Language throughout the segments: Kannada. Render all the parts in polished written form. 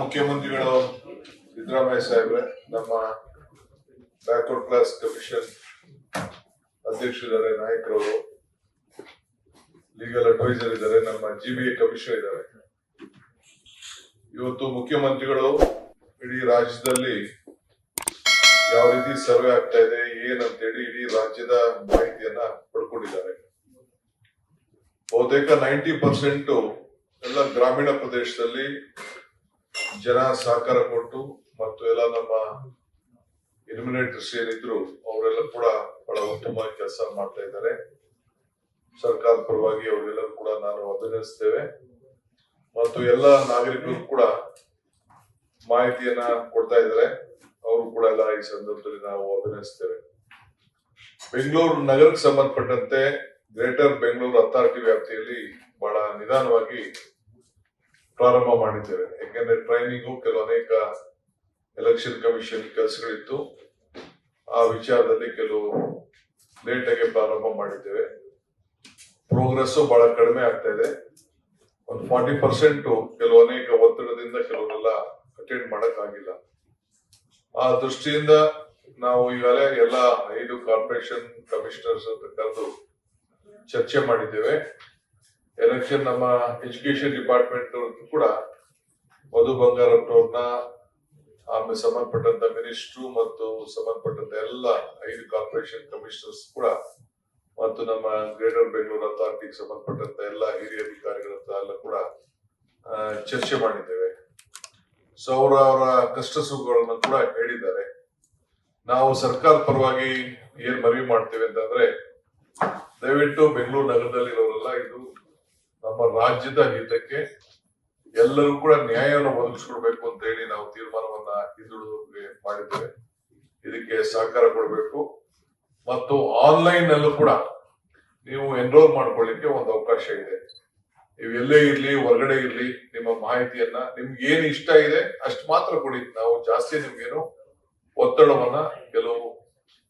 ಮುಖ್ಯಮಂತ್ರಿಗಳು ಸಿದ್ದರಾಮಯ್ಯ ಸಾಹೇಬ್ರೆ, ನಮ್ಮ ಬ್ಯಾಕ್ವರ್ಡ್ ಕ್ಲಾಸ್ ಕಮಿಷನ್ ಅಧ್ಯಕ್ಷರಿದ್ದಾರೆ, ನಾಯಕರವರು, ಲೀಗಲ್ ಅಡ್ವೈಸರ್ ಇದ್ದಾರೆ, ನಮ್ಮ GBA ಕಮಿಷನರ್ ಇದ್ದಾರೆ. ಇವತ್ತು ಮುಖ್ಯಮಂತ್ರಿಗಳು ಇಡೀ ರಾಜ್ಯದಲ್ಲಿ ಯಾವ ರೀತಿ ಸರ್ವೆ ಆಗ್ತಾ ಇದೆ ಏನಂತೇಳಿ ಇಡೀ ರಾಜ್ಯದ ಮಾಹಿತಿಯನ್ನ ಪಡ್ಕೊಂಡಿದ್ದಾರೆ. ಬಹುತೇಕ 90% ಎಲ್ಲ ಗ್ರಾಮೀಣ ಪ್ರದೇಶದಲ್ಲಿ ಜನ ಸಹಕಾರ ಕೊಟ್ಟು ಮತ್ತು ಎಲ್ಲ ನಮ್ಮ ಇಲ್ಯುಮಿನೇಟರ್ಸ್ ಏನಿದ್ರು ಅವರೆಲ್ಲ ಕೂಡ ಬಹಳ ಉತ್ತಮವಾಗಿ ಕೆಲಸ ಮಾಡ್ತಾ ಇದ್ದಾರೆ. ಸರ್ಕಾರದ ಪರವಾಗಿ ಅವರೆಲ್ಲರೂ ಕೂಡ ನಾನು ಅಭಿನಂದಿಸ್ತೇವೆ ಮತ್ತು ಎಲ್ಲ ನಾಗರಿಕರು ಕೂಡ ಮಾಹಿತಿಯನ್ನ ಕೊಡ್ತಾ ಇದ್ದಾರೆ. ಅವರು ಕೂಡ ಎಲ್ಲ ಈ ಸಂದರ್ಭದಲ್ಲಿ ನಾವು ಅಭಿನಂದಿಸ್ತೇವೆ. ಬೆಂಗಳೂರು ನಗರಕ್ಕೆ ಸಂಬಂಧಪಟ್ಟಂತೆ ಗ್ರೇಟರ್ ಬೆಂಗಳೂರು ಅಥಾರಿಟಿ ವ್ಯಾಪ್ತಿಯಲ್ಲಿ ಬಹಳ ನಿಧಾನವಾಗಿ ಪ್ರಾರಂಭ ಮಾಡಿದ್ದೇವೆ. ಯಾಕೆಂದ್ರೆ ಟ್ರೈನಿಂಗು ಕೆಲವು ಅನೇಕ ಎಲೆಕ್ಷನ್ ಕಮಿಷನ್ ಕೆಲಸಗಳಿತ್ತು. ಆ ವಿಚಾರದಲ್ಲಿ ಕೆಲವು ಲೇಟ್ ಆಗಿ ಪ್ರಾರಂಭ ಮಾಡಿದ್ದೇವೆ. ಪ್ರೋಗ್ರೆಸ್ ಬಹಳ ಕಡಿಮೆ ಆಗ್ತಾ ಇದೆ. ಒಂದು 40% ಕೆಲವು ಅನೇಕ ಒತ್ತಡದಿಂದ ಕೆಲವರೆಲ್ಲ ಅಟೆಂಡ್ ಮಾಡಕ್ ಆಗಿಲ್ಲ. ಆ ದೃಷ್ಟಿಯಿಂದ ನಾವು ಈಗಾಗಲೇ ಎಲ್ಲ 5 ಕಾರ್ಪೊರೇಷನ್ ಕಮಿಷನರ್ಸ್ ಅಂತ ಕರೆದು ಚರ್ಚೆ ಮಾಡಿದ್ದೇವೆ. ಎಲೆಕ್ಷನ್ ನಮ್ಮ ಎಜುಕೇಶನ್ ಡಿಪಾರ್ಟ್ಮೆಂಟ್ ಕೂಡ ಮಧು ಬಂಗಾರಪ್ಪನವ್ರನ್ನ, ಆಮೇಲೆ ಸಂಬಂಧಪಟ್ಟಂತ ಮಿನಿಸ್ಟ್ರು ಮತ್ತು ಸಂಬಂಧಪಟ್ಟಂತ ಎಲ್ಲ 5 ಕಾರ್ಪೊರೇಷನ್ ಕಮಿಷನರ್ಸ್ ಕೂಡ ಮತ್ತು ನಮ್ಮ ಗ್ರೇಟರ್ ಬೆಂಗಳೂರು ಅಥಾರಿಟಿಗೆ ಸಂಬಂಧಪಟ್ಟಂತ ಎಲ್ಲ ಹಿರಿಯ ಅಧಿಕಾರಿಗಳ ಹತ್ರ ಎಲ್ಲ ಕೂಡ ಚರ್ಚೆ ಮಾಡಿದ್ದೇವೆ. ಸೊ ಅವರ ಕಷ್ಟ ಸುಖಗಳನ್ನು ಕೂಡ ಹೇಳಿದ್ದಾರೆ. ನಾವು ಸರ್ಕಾರ ಪರವಾಗಿ ಏನ್ ಮನವಿ ಮಾಡ್ತೇವೆ ಅಂತಂದ್ರೆ, ದಯವಿಟ್ಟು ಬೆಂಗಳೂರು ನಗರದಲ್ಲಿರೋರೆಲ್ಲ ಇದು ನಮ್ಮ ರಾಜ್ಯದ ಹಿತಕ್ಕೆ ಎಲ್ಲರೂ ಕೂಡ ನ್ಯಾಯವನ್ನು ಒದಗಿಸ್ಕೊಡ್ಬೇಕು ಅಂತ ಹೇಳಿ ನಾವು ತೀರ್ಮಾನವನ್ನ ಹಿಂದುಳಿದವರಿಗೆ ಮಾಡಿದ್ದೇವೆ. ಇದಕ್ಕೆ ಸಹಕಾರ ಕೊಡಬೇಕು ಮತ್ತು ಆನ್ಲೈನ್ ನಲ್ಲೂ ಕೂಡ ನೀವು ಎನ್ರೋಲ್ ಮಾಡ್ಕೊಳ್ಳಿಕ್ಕೆ ಒಂದು ಅವಕಾಶ ಇದೆ. ನೀವು ಎಲ್ಲೇ ಇರ್ಲಿ, ಹೊರಗಡೆ ಇರ್ಲಿ, ನಿಮ್ಮ ಮಾಹಿತಿಯನ್ನ ನಿಮ್ಗೆ ಏನ್ ಇಷ್ಟ ಇದೆ ಅಷ್ಟು ಮಾತ್ರ ಕೊಡಿ. ನಾವು ಜಾಸ್ತಿ ನಿಮ್ಗೇನು ಒತ್ತಡವನ್ನ ಕೆಲವು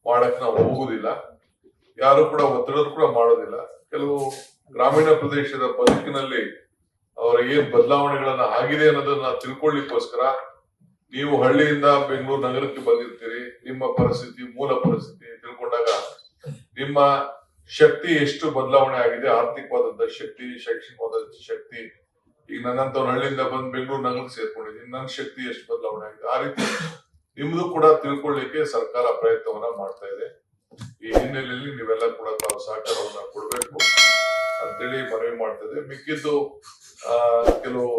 ಮಾಡಕ್ ನಾವು ಹೋಗುದಿಲ್ಲ. ಯಾರು ಕೂಡ ಒತ್ತಡ ಕೂಡ ಮಾಡೋದಿಲ್ಲ. ಕೆಲವು ಗ್ರಾಮೀಣ ಪ್ರದೇಶದ ಬದುಕಿನಲ್ಲಿ ಅವರ ಏನ್ ಬದಲಾವಣೆಗಳನ್ನ ಆಗಿದೆ ಅನ್ನೋದನ್ನ ತಿಳ್ಕೊಳ್ಳಿಕ್ಕೋಸ್ಕರ ನೀವು ಹಳ್ಳಿಯಿಂದ ಬೆಂಗಳೂರು ನಗರಕ್ಕೆ ಬಂದಿರ್ತೀರಿ. ನಿಮ್ಮ ಪರಿಸ್ಥಿತಿ, ಮೂಲ ಪರಿಸ್ಥಿತಿ ತಿಳ್ಕೊಂಡಾಗ ನಿಮ್ಮ ಶಕ್ತಿ ಎಷ್ಟು ಬದಲಾವಣೆ ಆಗಿದೆ, ಆರ್ಥಿಕವಾದಂತ ಶಕ್ತಿ, ಶೈಕ್ಷಣಿಕವಾದಂತ ಶಕ್ತಿ. ಈಗ ನನ್ನಂತ ಹಳ್ಳಿಯಿಂದ ಬಂದು ಬೆಂಗಳೂರು ನಗರಕ್ಕೆ ಸೇರ್ಕೊಂಡಿದ್ದೀನಿ, ನನ್ನ ಶಕ್ತಿ ಎಷ್ಟು ಬದಲಾವಣೆ ಆಗಿದೆ. ಆ ರೀತಿ ನಿಮ್ದು ಕೂಡ ತಿಳ್ಕೊಳ್ಳಿಕ್ಕೆ ಸರ್ಕಾರ ಪ್ರಯತ್ನವನ್ನ ಮಾಡ್ತಾ ಇದೆ. ಈ ಹಿನ್ನೆಲೆಯಲ್ಲಿ ನೀವೆಲ್ಲ ಕೂಡ ತಾವು ಸಹಕಾರವನ್ನ ಕೊಡ್ಬೇಕು ಅಂತೇಳಿ ಮನವಿ ಮಾಡ್ತದೆ. ಮಿಕ್ಕಿದ್ದು ಕೆಲವು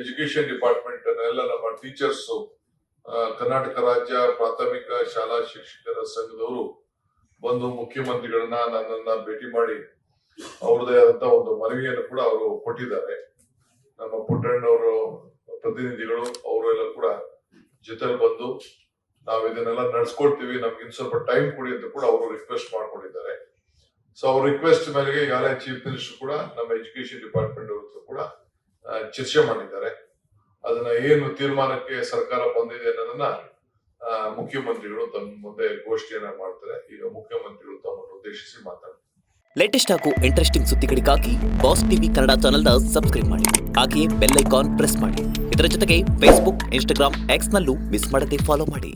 ಎಜುಕೇಶನ್ ಡಿಪಾರ್ಟ್ಮೆಂಟ್ ಎಲ್ಲ ನಮ್ಮ ಟೀಚರ್ಸ್, ಕರ್ನಾಟಕ ರಾಜ್ಯ ಪ್ರಾಥಮಿಕ ಶಾಲಾ ಶಿಕ್ಷಕರ ಸಂಘದವರು ಬಂದು ಮುಖ್ಯಮಂತ್ರಿಗಳನ್ನ ನನ್ನನ್ನ ಭೇಟಿ ಮಾಡಿ ಅವ್ರದೇ ಆದಂತ ಒಂದು ಮನವಿಯನ್ನು ಕೂಡ ಅವರು ಕೊಟ್ಟಿದ್ದಾರೆ. ನಮ್ಮ ಪುಟ್ಟಣ್ಣವರು ಪ್ರತಿನಿಧಿಗಳು ಅವರು ಎಲ್ಲ ಕೂಡ ಜೊತೆಲಿ ಬಂದು ನಾವು ಇದನ್ನೆಲ್ಲ ನಡ್ಸ್ಕೊಳ್ತೀವಿ, ನಮ್ಗೆ ಇನ್ ಸ್ವಲ್ಪ ಟೈಮ್ ಕೊಡಿ ಅಂತ ಕೂಡ ಅವರು ರಿಕ್ವೆಸ್ಟ್ ಮಾಡ್ಕೊಂಡಿದ್ದಾರೆ. ಸೊ ಅವ್ರ ರಿಕ್ವೆಸ್ಟ್ ಮೇಲೆಗೆ ಈಗಾಗಲೇ ಚೀಫ್ ಮಿನಿಸ್ಟರ್ ಕೂಡ ನಮ್ಮ ಎಜುಕೇಶನ್ ಡಿಪಾರ್ಟ್ಮೆಂಟ್ ಅವ್ರ ಕೂಡ ಚರ್ಚೆ ಮಾಡಿದ್ದಾರೆ. ಅದನ್ನ ಏನು ತೀರ್ಮಾನಕ್ಕೆ ಸರ್ಕಾರ ಬಂದಿದೆ ಅನ್ನೋದನ್ನ ಮುಖ್ಯಮಂತ್ರಿಗಳು ತಮ್ಮ ಮುಂದೆ ಘೋಷಣೆಯನ್ನ ಮಾಡ್ತಾರೆ. ಈಗ ಮುಖ್ಯಮಂತ್ರಿಗಳು ತಮ್ಮನ್ನು ಉದ್ದೇಶಿಸಿ ಮಾತಾಡ್ತಾರೆ. ಲೇಟೆಸ್ಟ್ ಹಾಗೂ ಇಂಟ್ರೆಸ್ಟಿಂಗ್ ಸುದ್ದಿಗಳಿಗಾಗಿ ಬಾಸ್ ಟಿವಿ ಕನ್ನಡ ಚಾನೆಲ್ನ ಸಬ್ಸ್ಕ್ರೈಬ್ ಮಾಡಿ. ಹಾಗೆಯೇ ಬೆಲ್ ಐಕಾನ್ ಪ್ರೆಸ್ ಮಾಡಿ. ಇದರ ಜೊತೆಗೆ ಫೇಸ್ಬುಕ್, ಇನ್ಸ್ಟಾಗ್ರಾಮ್, ಎಕ್ಸ್ ನಲ್ಲೂ ಮಿಸ್ ಮಾಡದೆ ಫಾಲೋ ಮಾಡಿ.